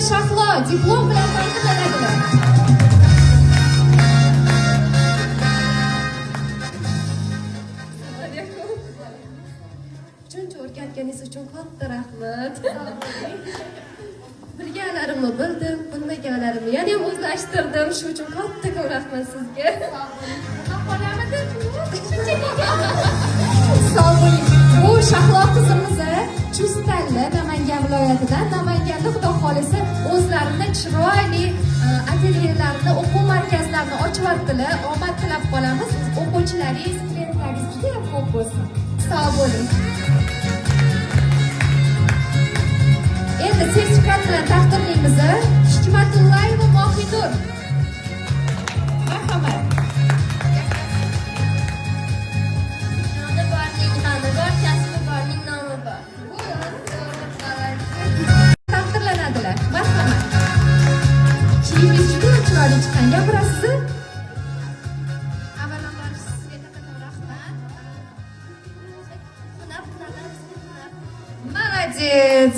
Shahlo diplom bilan taqdirlanadilar. Shuncha o'rgatganingiz uchun katta rahmat. Bilganlarimni bildim, bilmaganlarimni yana ham o'zlashtirdim. Shu uchun katta rahmat sizga. Sog' bo'ling. Bu Shahlo qizimiz Chustalla Namangan viloyatidan. Namanganda xudo xolisa o'zlarini chiroyli atelyelarni, o'quv markazlarini ochyaptilar. Omad tilab qolamiz. O'quvchilaringiz, klientlaringiz juda ham ko'p bo'lsin. Sog' bo'ling. Endi sertifikat bilan taqdirlaymiz. Hikmatullayeva Mohidur. Marhamat. Taqdirlanadilar. Marhamat. Kiyimingiz juda chiroyli chiqqan. Gapirasiz? Avvalambor sizga katta rahmat. Молодец.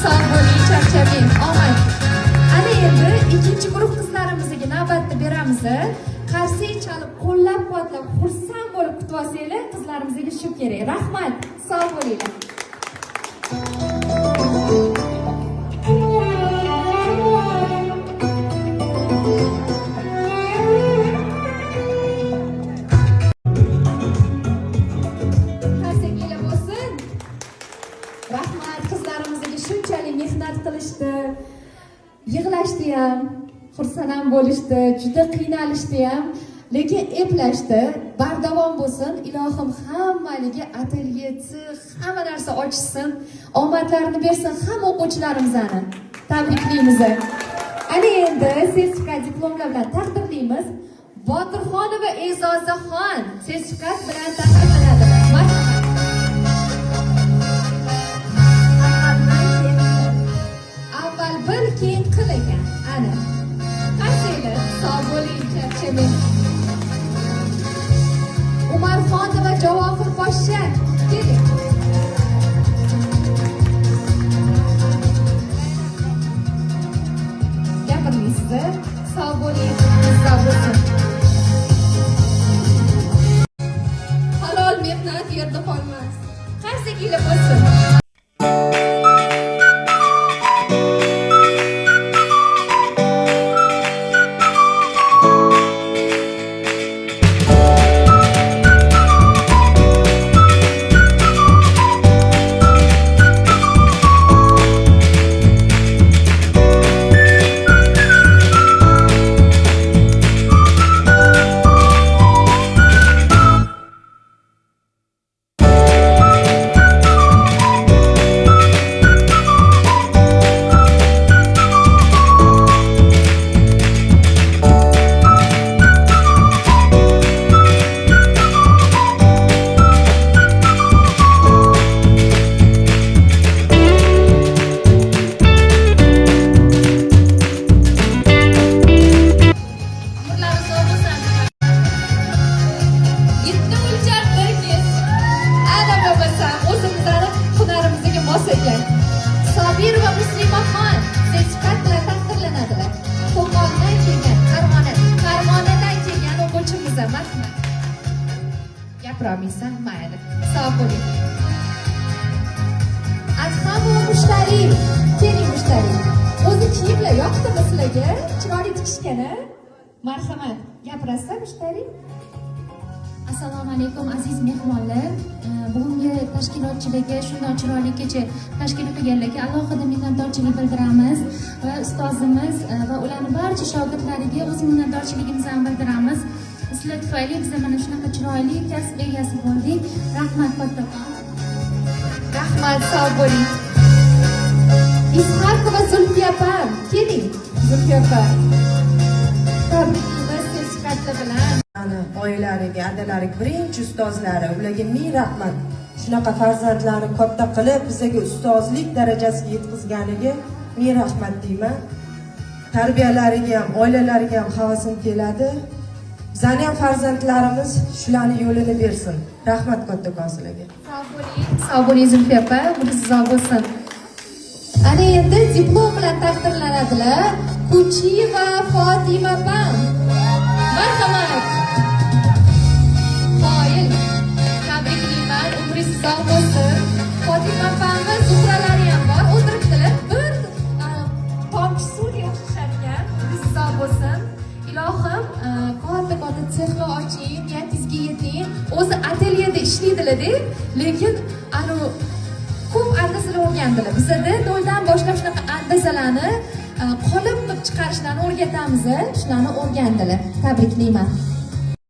Sog' bo'ling, charchamang. Omad. Ana endi ikkinchi guruh qizlarimizga navbatni beramiz. Qarsak chalib, qo'llab-quvvatlab, xursand bo'lib kutib olsanglar, qizlarimizga shu kerak. Rahmat. Sog' bo'linglar. Qarsaklar bo'lsin. Rahmat, qizlarimizga shunchalik mehnat qilishdi. Yig'lashdi ham, xursand ham bo'lishdi, juda qiynalishdi ham, lekin eplashdi. Bardavom bo'lsin. Ilohim hammaliga atelyesi, hamma narsa ochsin. Omadlarini bersin hamma o'quvchilarimizni. Tabriklaymiz. Ana endi sertifikat diplomlar bilan taqdirlaymiz. Botirxonova E'zozaxon sertifikat bilan taqdirlanadi. Marhamat. Avval bil, keyin qil ekan. Ana. Qaysinglar? Sog' bo'ling, charchamang. Umarxonova Javohir Poshsha. Keling. Gapirmaysiz. Sog' bo'ling, izzat bo'lsin. Halol mehnat yerda qolmas. Qaysinglar bo'lsin. Sobir va Muslimaxon sertifikat bilan taqdirlanadilar. Qo'qondan kelgan, Farg'onadan kelgan o'quvchimiz. Marhamat. Gapirolmaysan? Mayli. Sog' bo'ling. Adhamova mushtariy. Keling mushtariy. O'zi kiyimlar yoqdimi sizlarga? Chiroyli tikishgani? Marhamat. Gapirasizlar mushtariy? Assalomu alaykum aziz mehmonlar. Bugungi tashkilotchilarga shunday chiroyli kecha tashkil qilganlarga alohida minnatdorchilik bildiramiz va ustozimiz va ularning barcha shogirdlariga o'z minnatdorchiligimizni bildiramiz. Sizlar tufayli biz mana shunaqa chiroyli kasb egasi bo'ldik. Rahmat kattakon. Rahmat, sog' bo'ling. Isxaqova Zulfiya opa, keling. Zulfiya opa. Tabriklaymiz sertifikatlar bilan. Oilariga, adalariga, birinchi ustozlari, ularga ming rahmat. Shunaqa farzandlarni katta qilib bizga ustozlik darajasiga yetkazganiga ming rahmat deyman. Tarbiyalariga ham, oilalariga ham havasim keladi. Bizning ham farzandlarimiz shularning yo'lini bersin. Rahmat kattakon sizlarga. Sog' bo'ling. Sog' bo'ling Zulfiya opa, umringiz uzoq bo'lsin. Ana endi diplom bilan taqdirlanadilar. Kuchiyeva Fotima Pam. Marhamat. Qoyil. Tabriklayman, umringiz uzoq bo'lsin. Fotima Pamni zuhralari ham bor, o'tiribdilar. Bir tomchi suvga o'xshasharkan. Umringiz uzoq bo'lsin. Ilohim, katta sexni oching, niyatingizga yeting. O'zi atelyeda ishlaydilar-da, lekin ko'p andazalar o'rgandilar. Bizada noldan boshlab shunaqa andazalarni qolip qilib chiqarishlarni o'rgatamiz. Shularni o'rgandilar. Tabriklayman.